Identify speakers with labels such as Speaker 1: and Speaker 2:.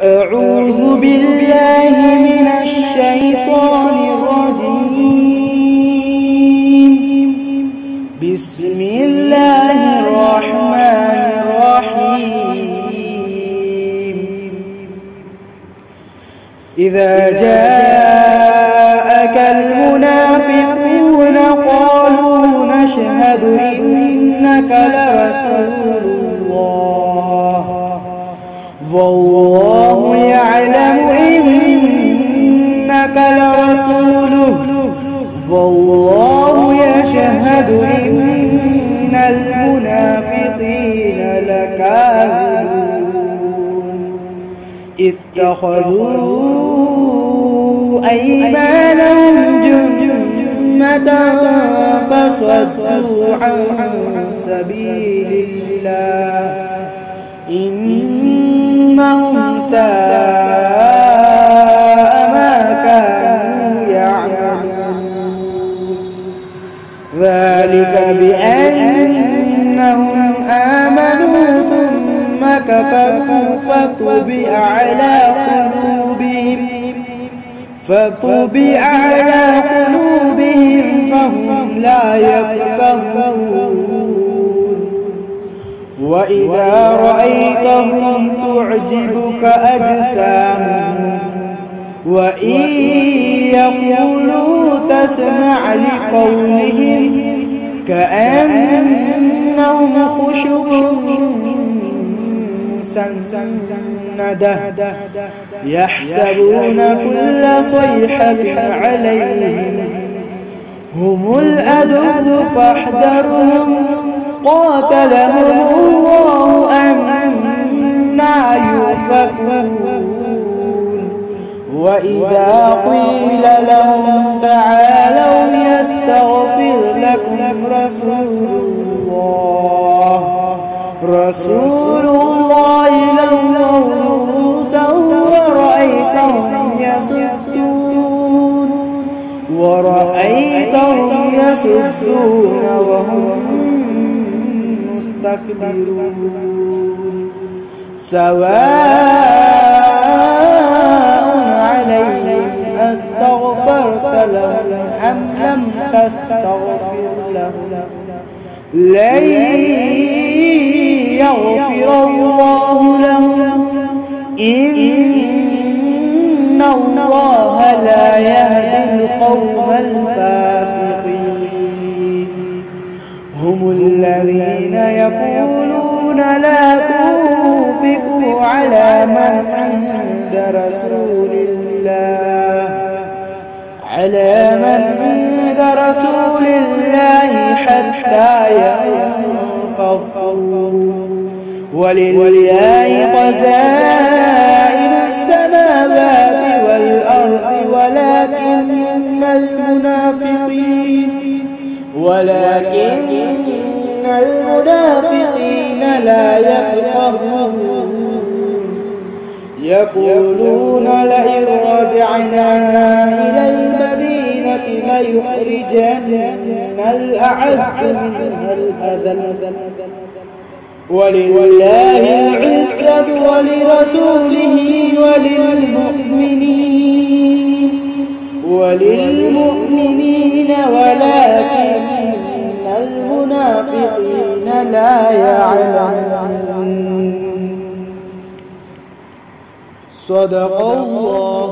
Speaker 1: أعوذ بالله من الشيطان الرجيم. بسم الله الرحمن الرحيم. إذا جاءك المنافقون قالوا نشهد إنك لرسول الله والله يعلم إنك لرسوله والله يشهد إن المنافقين لكاذبون. اتخذوا أيمانهم جنة فصدوا عن سبيل الله إنهم ساء ما كانوا يعملون. ذلك بأنهم آمنوا ثم كفروا فطبع على قلوبهم فهم لا يفقهون. وإذا رأيتهم تعجبك أجسامهم وإن يقولوا تسمع لقولهم كأنهم خشب مسندة يحسبون كل صيحة عليهم هم العدو فاحذرهم قاتلهم الله أنى يؤفكون. وإذا قيل لهم تعالوا يستغفر لكم رسول الله لووا رؤوسهم ورأيتهم يصدون وهم مستكبرون. سواء عليهم أستغفرت لهم أم لم تستغفر لهم لن يغفر الله لهم إن الله لا يهدي القوم الفاسقين. هم الذين يقولون لا تنفقوا على من عند رسول الله حتى ينفضوا. ولله خزائن السماوات والأرض ولكن المنافقين لا يفقهون. يقولون لئن رجعنا إلى المدينة ليخرجن الأعز منها الأذل. ولله العزة ولرسوله وللمؤمنين ولكن المنافقين لا يعلمون. صدق الله.